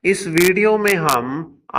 इस वीडियो में हम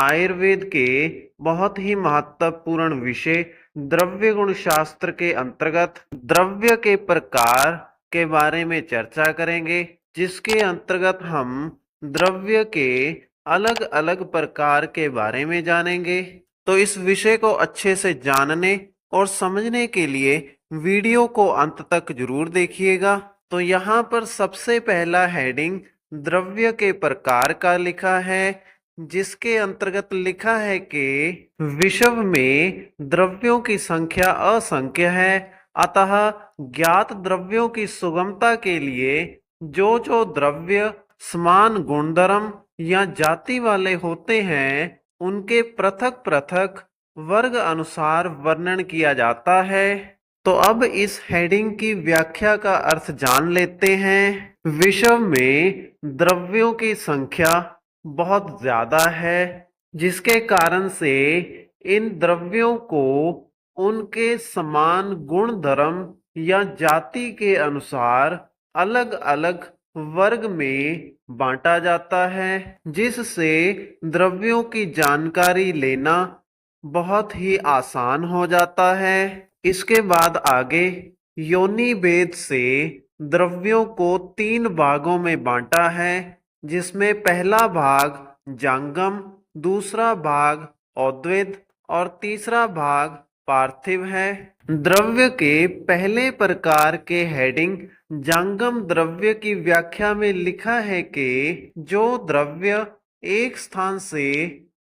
आयुर्वेद के बहुत ही महत्वपूर्ण विषय द्रव्य गुण शास्त्र के अंतर्गत द्रव्य के प्रकार के बारे में चर्चा करेंगे, जिसके अंतर्गत हम द्रव्य के अलग अलग प्रकार के बारे में जानेंगे। तो इस विषय को अच्छे से जानने और समझने के लिए वीडियो को अंत तक जरूर देखिएगा। तो यहाँ पर सबसे पहला हेडिंग द्रव्य के प्रकार का लिखा है, जिसके अंतर्गत लिखा है कि विश्व में द्रव्यों की संख्या असंख्य है, अतः ज्ञात द्रव्यों की सुगमता के लिए जो जो द्रव्य समान गुणधर्म या जाति वाले होते हैं, उनके पृथक पृथक वर्ग अनुसार वर्णन किया जाता है। तो अब इस हेडिंग की व्याख्या का अर्थ जान लेते हैं। विश्व में द्रव्यों की संख्या बहुत ज्यादा है, जिसके कारण से इन द्रव्यों को उनके समान गुण धर्म या जाति के अनुसार अलग अलग वर्ग में बांटा जाता है, जिससे द्रव्यों की जानकारी लेना बहुत ही आसान हो जाता है। इसके बाद आगे योनि भेद से द्रव्यों को 3 भागों में बांटा है, जिसमें पहला भाग जांगम, दूसरा भाग औद्विद और तीसरा भाग पार्थिव है। द्रव्य के पहले प्रकार के हेडिंग जांगम द्रव्य की व्याख्या में लिखा है कि जो द्रव्य एक स्थान से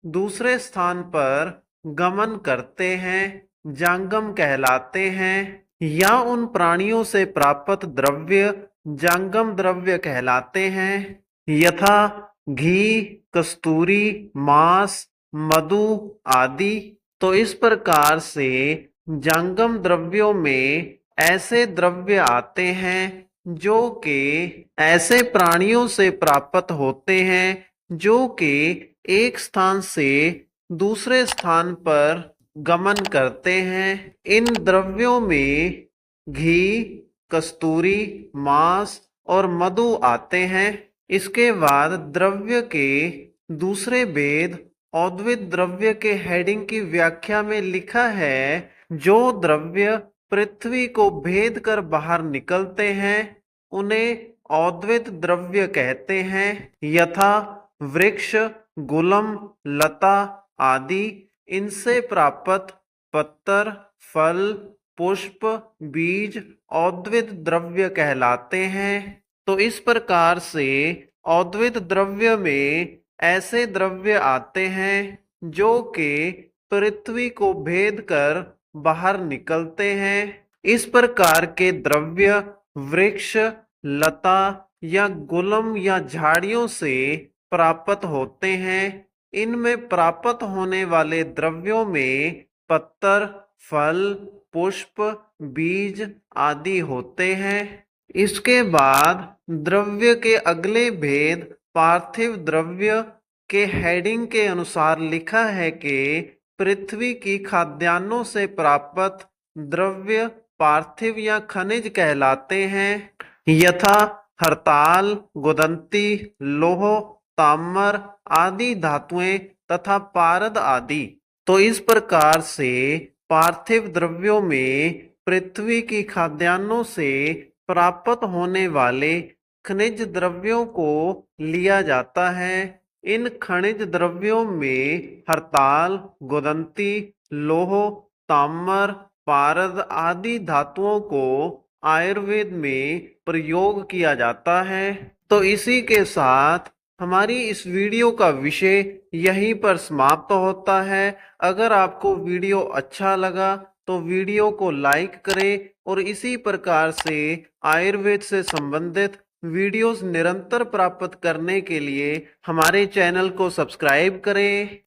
दूसरे स्थान पर गमन करते हैं जांगम कहलाते हैं, या उन प्राणियों से प्राप्त द्रव्य जांगम द्रव्य कहलाते हैं, यथा घी, कस्तूरी, मांस, मधु आदि। तो इस प्रकार से जांगम द्रव्यों में ऐसे द्रव्य आते हैं जो कि ऐसे प्राणियों से प्राप्त होते हैं जो कि एक स्थान से दूसरे स्थान पर गमन करते हैं। इन द्रव्यों में घी, कस्तूरी, मांस और मधु आते हैं। इसके बाद द्रव्य के दूसरे भेद औद्विद द्रव्य के हेडिंग की व्याख्या में लिखा है, जो द्रव्य पृथ्वी को भेद कर बाहर निकलते हैं उन्हें औद्विद द्रव्य कहते हैं, यथा वृक्ष, गुलम, लता आदि। इनसे प्राप्त पत्तर, फल, पुष्प, बीज औद्विद द्रव्य कहलाते हैं। तो इस प्रकार से औद्विद द्रव्य में ऐसे द्रव्य आते हैं जो कि पृथ्वी को भेद कर बाहर निकलते हैं। इस प्रकार के द्रव्य वृक्ष, लता या गुलम या झाड़ियों से प्राप्त होते हैं। इनमें प्राप्त होने वाले द्रव्यों में पत्तर, फल, पुष्प, बीज आदि होते हैं। इसके बाद द्रव्य के अगले भेद पार्थिव द्रव्य के हेडिंग के अनुसार लिखा है कि पृथ्वी की खाद्यान्नों से प्राप्त द्रव्य पार्थिव या खनिज कहलाते हैं, यथा हरताल, गुदंती, लोह, ताम्र आदि धातुएं तथा पारद आदि। तो इस प्रकार से पार्थिव द्रव्यों में पृथ्वी की खाद्यान्नों से प्राप्त होने वाले खनिज द्रव्यों को लिया जाता है। इन खनिज द्रव्यों में हरताल, गुदंती, लोह, ताम्र, पारद आदि धातुओं को आयुर्वेद में प्रयोग किया जाता है। तो इसी के साथ हमारी इस वीडियो का विषय यहीं पर समाप्त होता है। अगर आपको वीडियो अच्छा लगा तो वीडियो को लाइक करें और इसी प्रकार से आयुर्वेद से संबंधित वीडियोस निरंतर प्राप्त करने के लिए हमारे चैनल को सब्सक्राइब करें।